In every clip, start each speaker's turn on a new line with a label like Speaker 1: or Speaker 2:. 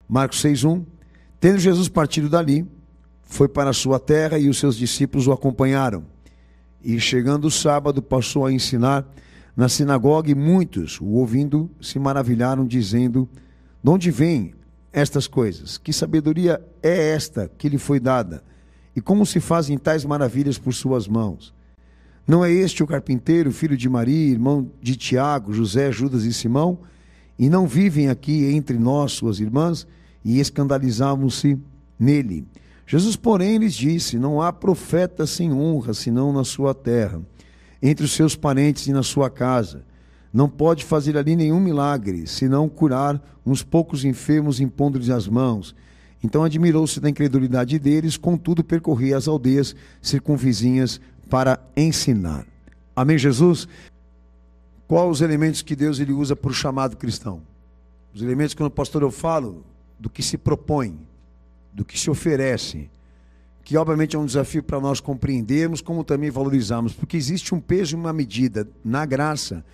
Speaker 1: Marcos 6:1. Tendo Jesus partido dali, foi para a sua terra e os seus discípulos o acompanharam. E chegando o sábado, passou a ensinar na sinagoga e muitos, o ouvindo, se maravilharam, dizendo: de onde vêm estas coisas? Que sabedoria é esta que lhe foi dada? E como se fazem tais maravilhas por suas mãos? Não é este o carpinteiro, filho de Maria, irmão de Tiago, José, Judas e Simão? E não vivem aqui entre nós suas irmãs? E escandalizavam-se nele. Jesus, porém, lhes disse: não há profeta sem honra, senão na sua terra, entre os seus parentes e na sua casa. Não pode fazer ali nenhum milagre, senão curar uns poucos enfermos, impondo-lhes as mãos. Então admirou-se da incredulidade deles, contudo percorria as aldeias circunvizinhas para ensinar. Amém, Jesus? Quais os elementos que Deus ele usa para o chamado cristão? Os elementos que, quando pastor eu falo, do que se propõe, do que se oferece, que obviamente é um desafio para nós compreendermos, como também valorizarmos, porque existe um peso e uma medida na graça,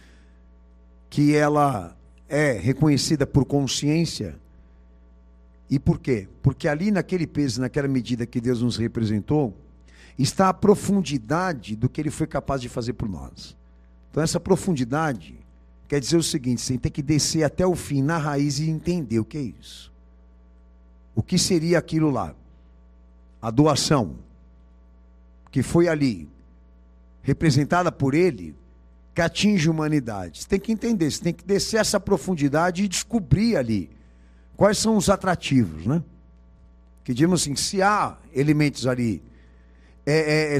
Speaker 1: que ela é reconhecida por consciência. E por quê? Porque ali naquele peso, naquela medida que Deus nos representou, está a profundidade do que Ele foi capaz de fazer por nós. Então essa profundidade quer dizer o seguinte: você tem que descer até o fim, na raiz, e entender o que é isso. O que seria aquilo lá? A doação, que foi ali, representada por Ele, que atinge a humanidade. Você tem que entender, você tem que descer essa profundidade e descobrir ali quais são os atrativos, né? Que digamos assim, se há elementos ali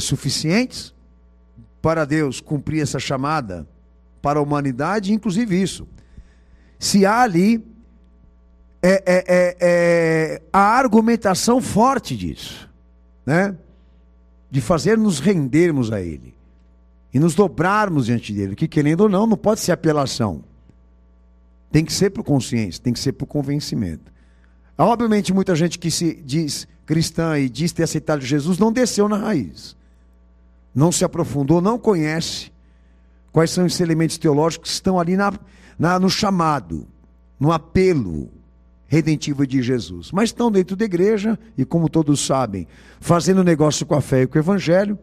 Speaker 1: suficientes para Deus cumprir essa chamada para a humanidade, inclusive isso. Se há ali a argumentação forte disso, né? De fazer nos rendermos a Ele e nos dobrarmos diante dele, que querendo ou não, não pode ser apelação. Tem que ser por consciência, tem que ser por convencimento. Obviamente, muita gente que se diz cristã e diz ter aceitado Jesus, não desceu na raiz. Não se aprofundou, não conhece quais são esses elementos teológicos que estão ali no chamado, no apelo redentivo de Jesus. Mas estão dentro da igreja e, como todos sabem, fazendo negócio com a fé e com o evangelho,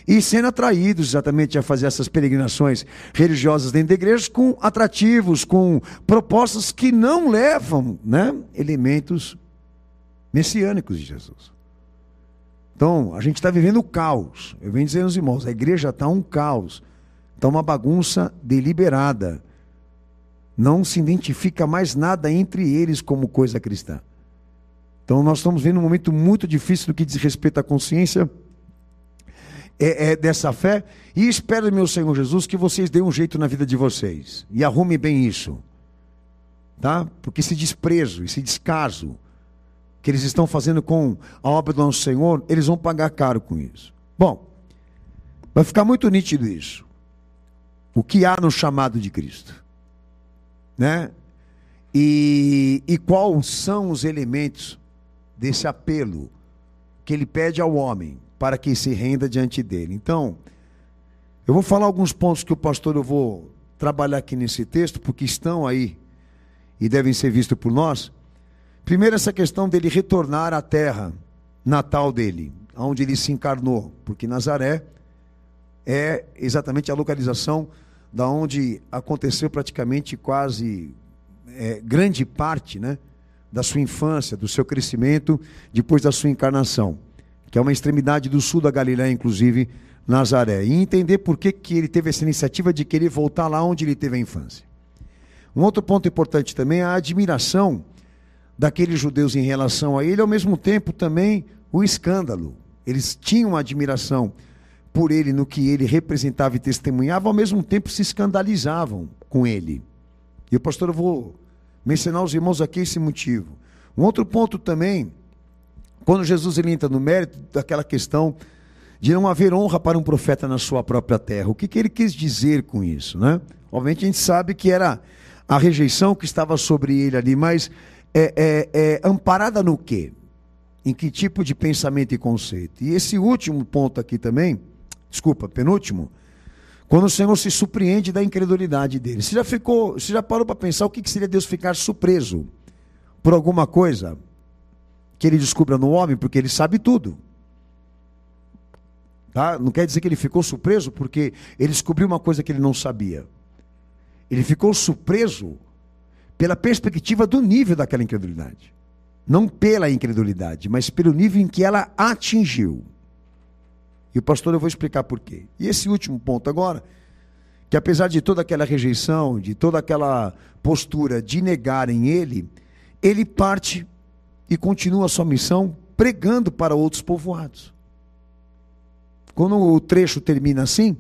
Speaker 1: e sendo atraídos exatamente a fazer essas peregrinações religiosas dentro da igreja com atrativos, com propostas que não levam, né, elementos messiânicos de Jesus. Então, a gente está vivendo o caos. Eu venho dizendo aos irmãos, a igreja está um caos, está uma bagunça deliberada. Não se identifica mais nada entre eles como coisa cristã. Então, nós estamos vendo um momento muito difícil no que diz respeito à consciência dessa fé, e espero, meu Senhor Jesus, que vocês deem um jeito na vida de vocês, e arrumem bem isso, tá? Porque esse desprezo, esse descaso, que eles estão fazendo com a obra do nosso Senhor, eles vão pagar caro com isso. Bom, vai ficar muito nítido isso, o que há no chamado de Cristo, né? E quais são os elementos desse apelo que Ele pede ao homem, para que se renda diante dele. Então, eu vou falar alguns pontos que o pastor eu vou trabalhar aqui nesse texto, porque estão aí e devem ser vistos por nós. Primeiro, essa questão dele retornar à terra natal dele, onde ele se encarnou, porque Nazaré é exatamente a localização da onde aconteceu praticamente quase grande parte, né, da sua infância, do seu crescimento, depois da sua encarnação, que é uma extremidade do sul da Galileia, inclusive Nazaré, e entender por que ele teve essa iniciativa de querer voltar lá onde ele teve a infância. Um outro ponto importante também é a admiração daqueles judeus em relação a ele, ao mesmo tempo também o escândalo. Eles tinham uma admiração por ele no que ele representava e testemunhava, ao mesmo tempo se escandalizavam com ele. E, pastor, eu vou mencionar aos irmãos aqui esse motivo. Um outro ponto também, quando Jesus ele entra no mérito daquela questão de não haver honra para um profeta na sua própria terra. O que ele quis dizer com isso, né? Obviamente a gente sabe que era a rejeição que estava sobre ele ali, mas amparada no quê? Em que tipo de pensamento e conceito? E esse último ponto aqui também, penúltimo, quando o Senhor se surpreende da incredulidade dele. Você já parou para pensar o que seria Deus ficar surpreso por alguma coisa que ele descubra no homem, porque ele sabe tudo. Tá? Não quer dizer que ele ficou surpreso porque ele descobriu uma coisa que ele não sabia. Ele ficou surpreso pela perspectiva do nível daquela incredulidade. Não pela incredulidade, mas pelo nível em que ela atingiu. E o pastor, eu vou explicar por quê. E esse último ponto agora, que apesar de toda aquela rejeição, de toda aquela postura de negarem ele, ele parte e continua a sua missão pregando para outros povoados. Quando o trecho termina assim,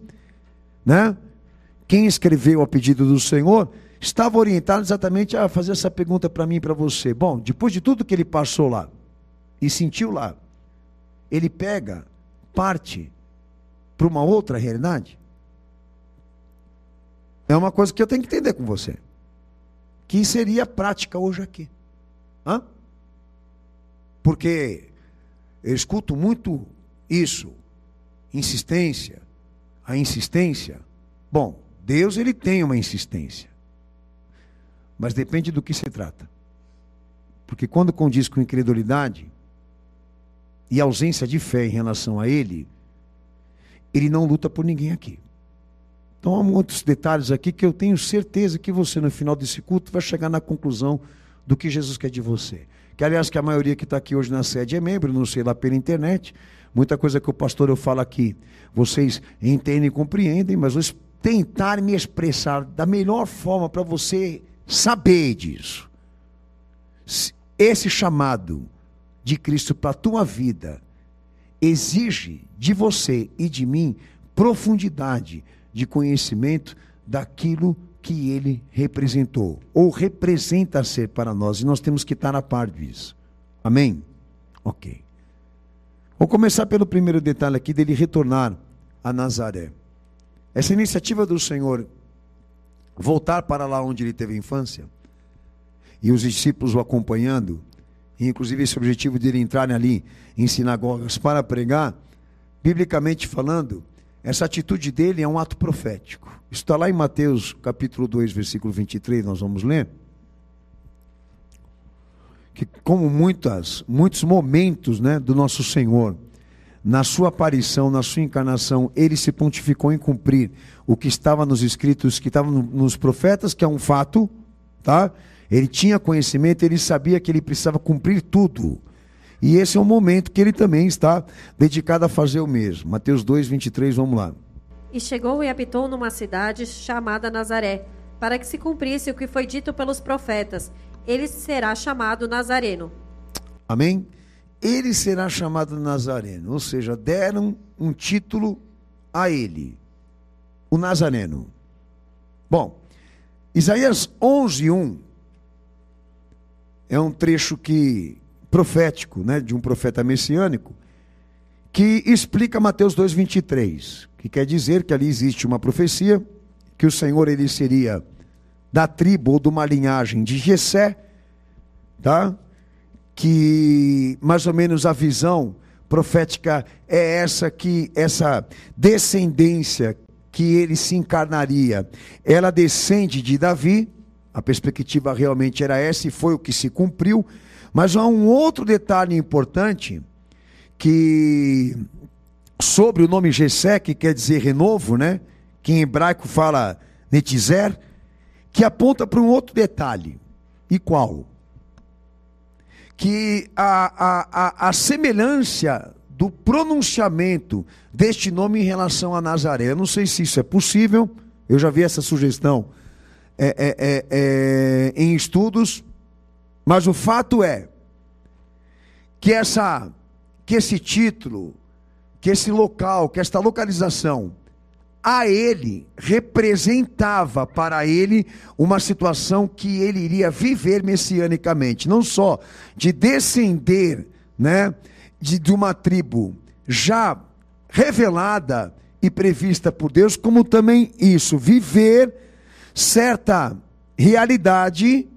Speaker 1: né? Quem escreveu a pedido do Senhor estava orientado exatamente a fazer essa pergunta para mim e para você. Bom, depois de tudo que ele passou lá e sentiu lá, ele pega, parte para uma outra realidade? É uma coisa que eu tenho que entender com você, que seria prática hoje aqui. Hã? Porque eu escuto muito isso, insistência, a insistência. Bom, Deus, ele tem uma insistência, mas depende do que se trata. Porque quando condiz com incredulidade e ausência de fé em relação a ele, ele não luta por ninguém aqui. Então há muitos detalhes aqui que eu tenho certeza que você, no final desse culto, vai chegar na conclusão do que Jesus quer de você. Que aliás, que a maioria que está aqui hoje na sede é membro, não sei lá pela internet. Muita coisa que o pastor eu falo aqui, vocês entendem e compreendem, mas vou tentar me expressar da melhor forma para você saber disso. Esse chamado de Cristo para a tua vida exige de você e de mim profundidade de conhecimento daquilo que ele representou, ou representa ser para nós, e nós temos que estar a par disso. Amém? Ok. Vou começar pelo primeiro detalhe aqui, dele retornar a Nazaré. Essa iniciativa do Senhor, voltar para lá onde ele teve a infância, e os discípulos o acompanhando, e inclusive esse objetivo de ele entrar ali em sinagogas para pregar, biblicamente falando, essa atitude dele é um ato profético. Isso está lá em Mateus capítulo 2, versículo 23, nós vamos ler. Que como muitos momentos, né, do nosso Senhor, na sua aparição, na sua encarnação, ele se pontificou em cumprir o que estava nos escritos, que estava nos profetas, que é um fato, tá? Ele tinha conhecimento, ele sabia que ele precisava cumprir tudo. E esse é um momento que ele também está dedicado a fazer o mesmo. Mateus 2, 23, vamos lá.
Speaker 2: E chegou e habitou numa cidade chamada Nazaré, para que se cumprisse o que foi dito pelos profetas. Ele será chamado Nazareno.
Speaker 1: Amém? Ele será chamado Nazareno, ou seja, deram um título a ele, o Nazareno. Bom, Isaías 11, 1 é um trecho profético, né, de um profeta messiânico, que explica Mateus 2, 23, que quer dizer que ali existe uma profecia, que o Senhor ele seria da tribo ou de uma linhagem de Jessé, tá? Que mais ou menos a visão profética é essa descendência que ele se encarnaria, ela descende de Davi, a perspectiva realmente era essa e foi o que se cumpriu. Mas há um outro detalhe importante, que sobre o nome Jessé, que quer dizer renovo, né? Que em hebraico fala Netizer, que aponta para um outro detalhe. E qual? Que a semelhança do pronunciamento deste nome em relação a Nazaré, eu não sei se isso é possível, eu já vi essa sugestão em estudos, mas o fato é que esse título, que esse local, que esta localização, a ele, representava para ele uma situação que ele iria viver messianicamente, não só de descender, né, de uma tribo já revelada e prevista por Deus, como também isso, viver certa realidade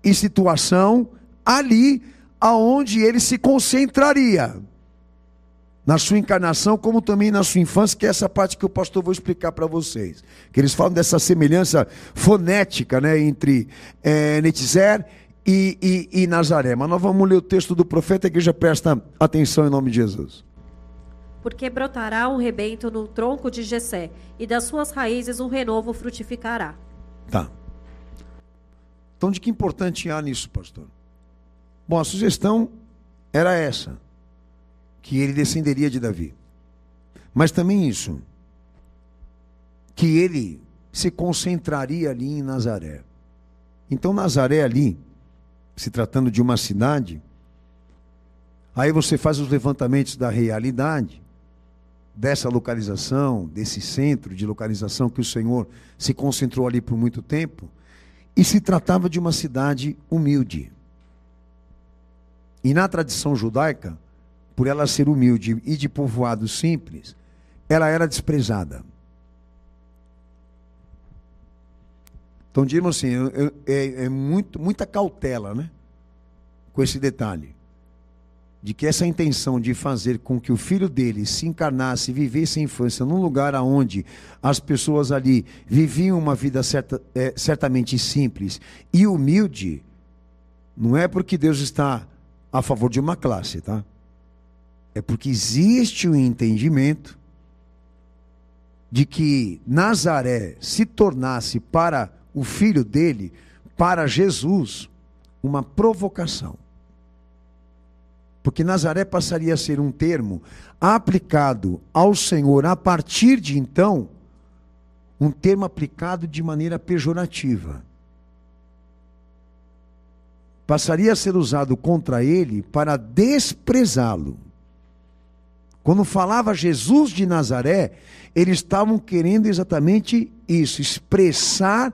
Speaker 1: e situação ali aonde ele se concentraria na sua encarnação, como também na sua infância, que é essa parte que o pastor vou explicar para vocês, que eles falam dessa semelhança fonética, né, entre Netizer e Nazaré. Mas nós vamos ler o texto do profeta, que já presta atenção em nome de Jesus.
Speaker 2: Porque brotará um rebento no tronco de Jessé, e das suas raízes um renovo frutificará.
Speaker 1: Tá. Então, de que importante há nisso, pastor? Bom, a sugestão era essa, que ele descenderia de Davi. Mas também isso, que ele se concentraria ali em Nazaré. Então, Nazaré ali, se tratando de uma cidade, aí você faz os levantamentos da realidade, dessa localização, desse centro de localização que o Senhor se concentrou ali por muito tempo, e se tratava de uma cidade humilde. E na tradição judaica, por ela ser humilde e de povoado simples, ela era desprezada. Então, digamos assim, muita cautela, né? Com esse detalhe. De que essa intenção de fazer com que o filho dele se encarnasse e vivesse a infância num lugar onde as pessoas ali viviam uma vida certamente simples e humilde, não é porque Deus está a favor de uma classe, tá? É porque existe o entendimento de que Nazaré se tornasse para o filho dele, para Jesus, uma provocação. Porque Nazaré passaria a ser um termo aplicado ao Senhor a partir de então, um termo aplicado de maneira pejorativa. Passaria a ser usado contra ele para desprezá-lo. Quando falava Jesus de Nazaré, eles estavam querendo exatamente isso, expressar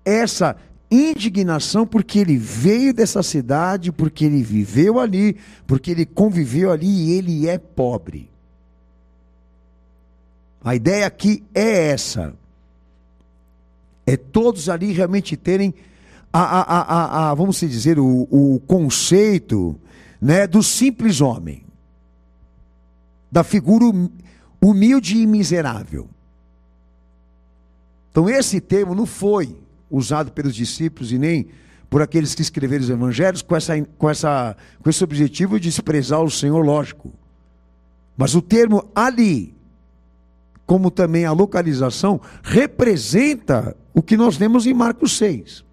Speaker 1: essa indignação, porque ele veio dessa cidade, porque ele viveu ali, porque ele conviveu ali e ele é pobre. A ideia aqui é essa. É todos ali realmente terem vamos dizer, o conceito, né, do simples homem, da figura humilde e miserável. Então esse termo não foi usado pelos discípulos e nem por aqueles que escreveram os evangelhos com esse objetivo de desprezar o Senhor, lógico. Mas o termo ali, como também a localização, representa o que nós lemos em Marcos 6.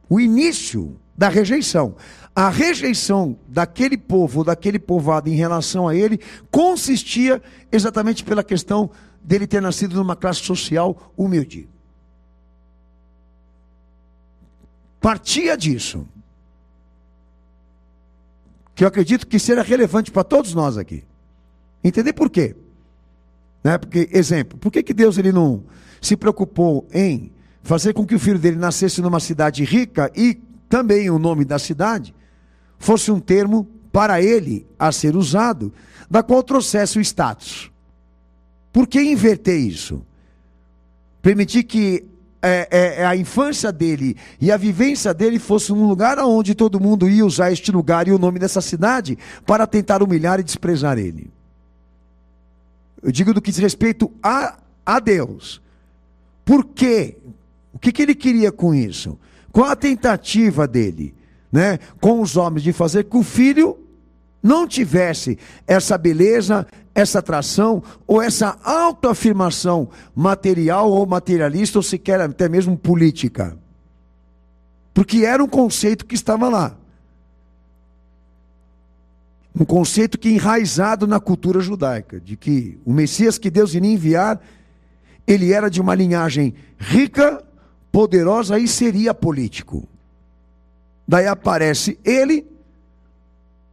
Speaker 1: O início da rejeição. A rejeição daquele povo, daquele povoado em relação a ele, consistia exatamente pela questão dele ter nascido numa classe social humilde. Partia disso, que eu acredito que será relevante para todos nós aqui. Entender por quê? Né? Porque, exemplo, por que Deus ele não se preocupou em fazer com que o filho dele nascesse numa cidade rica e também o nome da cidade fosse um termo para ele a ser usado, da qual trouxesse o status? Por que inverter isso? Permitir que a infância dele e a vivência dele fosse um lugar onde todo mundo ia usar este lugar e o nome dessa cidade para tentar humilhar e desprezar ele. Eu digo do que diz respeito a Deus. Por quê? O que ele queria com isso? Qual a tentativa dele, né, com os homens, de fazer que o filho não tivesse essa beleza, essa atração, ou essa autoafirmação material ou materialista, ou sequer até mesmo política. Porque era um conceito que estava lá. Um conceito que enraizado na cultura judaica, de que o Messias que Deus iria enviar, ele era de uma linhagem rica, poderosa e seria político. Daí aparece ele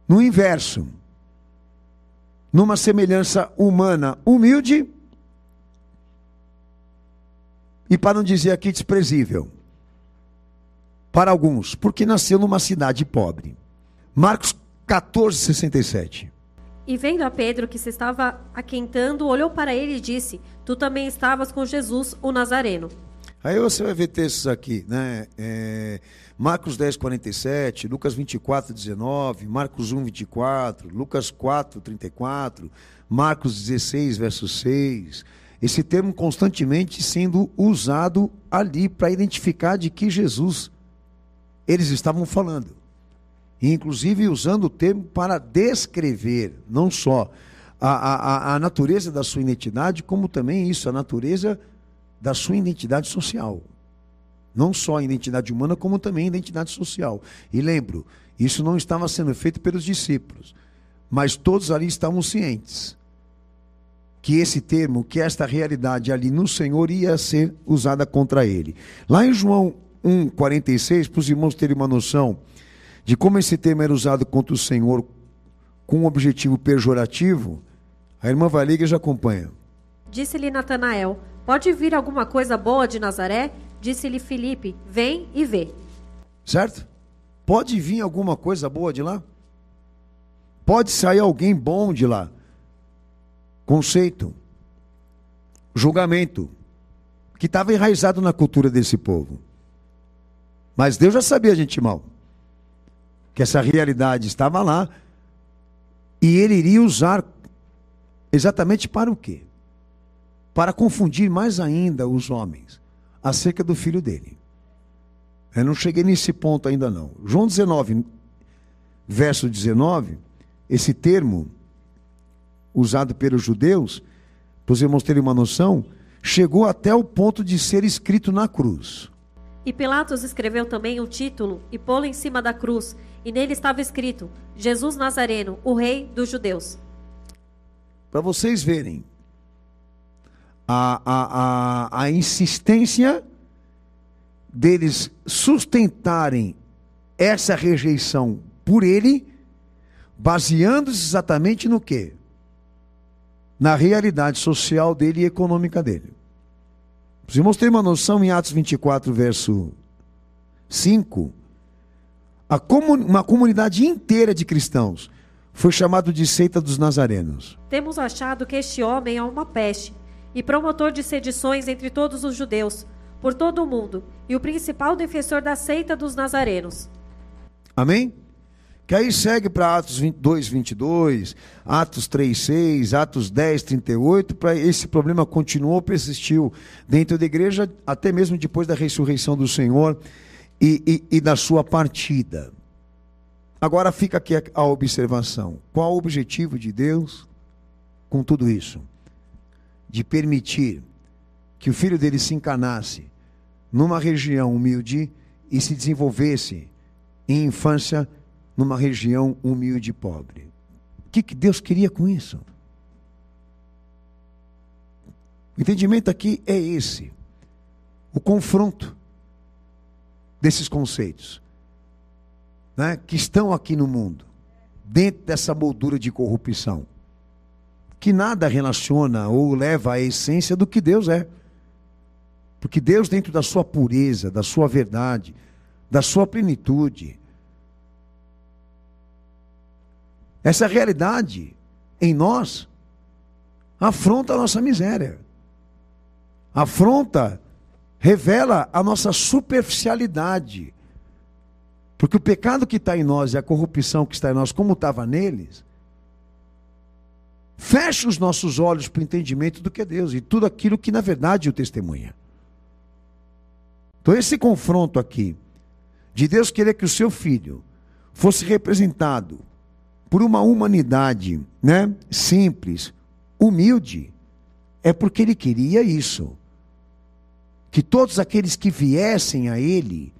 Speaker 1: no inverso, numa semelhança humana humilde e, para não dizer aqui, desprezível para alguns, porque nasceu numa cidade pobre. Marcos 14:67.
Speaker 2: E vendo a Pedro que se estava aquentando, olhou para ele e disse: Tu também estavas com Jesus, o Nazareno.
Speaker 1: Aí você vai ver textos aqui, né? Marcos 10:47, Lucas 24:19, Marcos 1:24, Lucas 4:34, Marcos 16, verso 6. Esse termo constantemente sendo usado ali para identificar de que Jesus eles estavam falando. inclusive usando o termo para descrever não só a natureza da sua identidade, como também isso, a natureza da sua identidade social. Não só a identidade humana, como também a identidade social. E lembro, isso não estava sendo feito pelos discípulos, mas todos ali estavam cientes que esse termo, que esta realidade ali no Senhor ia ser usada contra ele. Lá em João 1,46, para os irmãos terem uma noção de como esse termo era usado contra o Senhor com um objetivo pejorativo, a irmã Valiga já acompanha.
Speaker 2: Disse-lhe Natanael: pode vir alguma coisa boa de Nazaré? Disse-lhe Filipe: vem e vê.
Speaker 1: Certo? Pode vir alguma coisa boa de lá? Pode sair alguém bom de lá? Conceito, julgamento, que estava enraizado na cultura desse povo. Mas Deus já sabia de antemão que essa realidade estava lá, e ele iria usar exatamente para o quê? Para confundir mais ainda os homens acerca do filho dele. Eu não cheguei nesse ponto ainda não. João 19, verso 19, esse termo usado pelos judeus, para os irmãos terem uma noção, chegou até o ponto de ser escrito na cruz.
Speaker 2: E Pilatos escreveu também um título e pô-lo em cima da cruz, e nele estava escrito: Jesus Nazareno, o rei dos judeus.
Speaker 1: Para vocês verem a insistência deles sustentarem essa rejeição por ele, baseando-se exatamente no quê? Na realidade social dele e econômica dele. Os irmãos têm uma noção, em Atos 24, verso 5, uma comunidade inteira de cristãos foi chamado de seita dos nazarenos.
Speaker 2: Temos achado que este homem é uma peste, e promotor de sedições entre todos os judeus, por todo o mundo, e o principal defensor da seita dos nazarenos.
Speaker 1: Amém? Que aí segue para Atos 2, 22, Atos 3, 6, Atos 10, 38, para esse problema continuou, persistiu dentro da igreja, até mesmo depois da ressurreição do Senhor e da sua partida. Agora fica aqui a observação. Qual o objetivo de Deus com tudo isso? De permitir que o filho dele se encarnasse numa região humilde e se desenvolvesse em infância numa região humilde e pobre. O que Deus queria com isso? O entendimento aqui é esse. O confronto desses conceitos, né, que estão aqui no mundo, dentro dessa moldura de corrupção, que nada relaciona ou leva à essência do que Deus é. Porque Deus, dentro da sua pureza, da sua verdade, da sua plenitude, essa realidade em nós afronta a nossa miséria. Afronta, revela a nossa superficialidade. Porque o pecado que está em nós e a corrupção que está em nós, como estava neles, fecha os nossos olhos para o entendimento do que é Deus e tudo aquilo que na verdade o testemunha. Então esse confronto aqui, de Deus querer que o seu filho fosse representado por uma humanidade, né, simples, humilde, é porque ele queria isso. Que todos aqueles que viessem a ele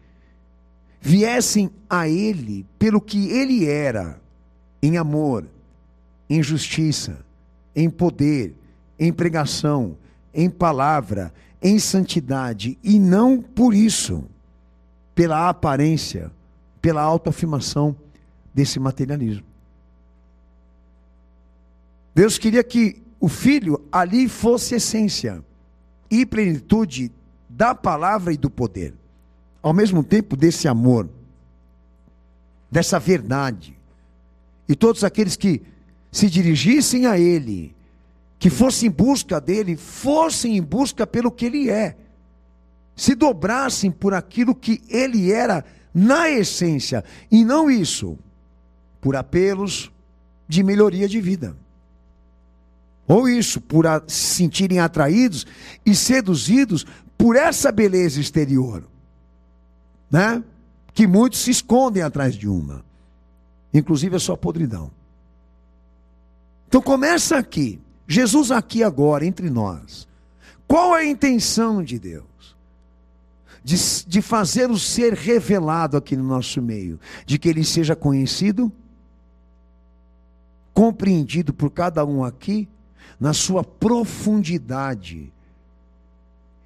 Speaker 1: pelo que ele era, em amor, em justiça, em poder, em pregação, em palavra, em santidade, e não por isso, pela aparência, pela autoafirmação desse materialismo. Deus queria que o filho ali fosse essência e plenitude da palavra e do poder, ao mesmo tempo desse amor, dessa verdade, e todos aqueles que se dirigissem a ele, que fossem em busca dele, fossem em busca pelo que ele é, se dobrassem por aquilo que ele era na essência, e não isso por apelos de melhoria de vida, ou isso por se sentirem atraídos e seduzidos por essa beleza exterior, né? Que muitos se escondem atrás de uma. inclusive a sua podridão. Então começa aqui, Jesus aqui agora, entre nós. Qual é a intenção de Deus? De fazer o ser revelado aqui no nosso meio, de que ele seja conhecido, compreendido por cada um aqui, na sua profundidade.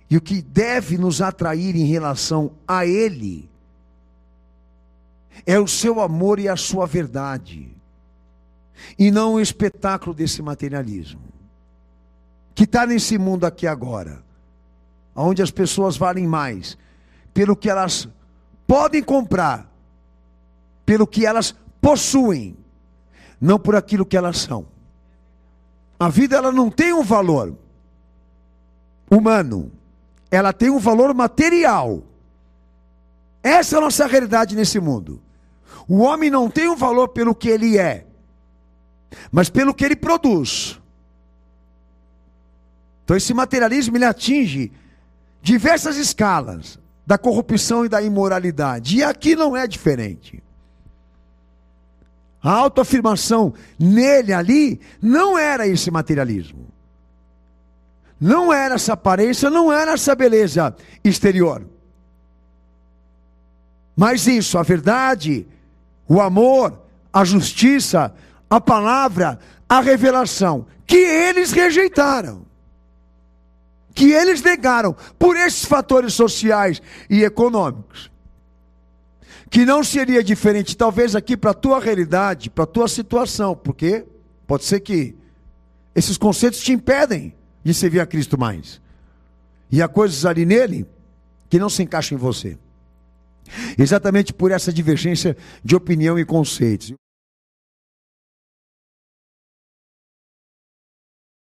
Speaker 1: E o que deve nos atrair em relação a ele, é o seu amor e a sua verdade, e não o espetáculo desse materialismo, que está nesse mundo aqui agora, onde as pessoas valem mais pelo que elas podem comprar, pelo que elas possuem, não por aquilo que elas são. A vida, ela não tem um valor humano, ela tem um valor material. Essa é a nossa realidade nesse mundo. O homem não tem um valor pelo que ele é, mas pelo que ele produz. Então esse materialismo, ele atinge diversas escalas da corrupção e da imoralidade. E aqui não é diferente. A autoafirmação nele ali não era esse materialismo. Não era essa aparência, não era essa beleza exterior. Mas isso, a verdade, o amor, a justiça, a palavra, a revelação, que eles rejeitaram, que eles negaram por esses fatores sociais e econômicos, que não seria diferente talvez aqui para a tua realidade, para a tua situação, porque pode ser que esses conceitos te impedem de servir a Cristo mais, e há coisas ali nele que não se encaixam em você, exatamente por essa divergência de opinião e conceitos.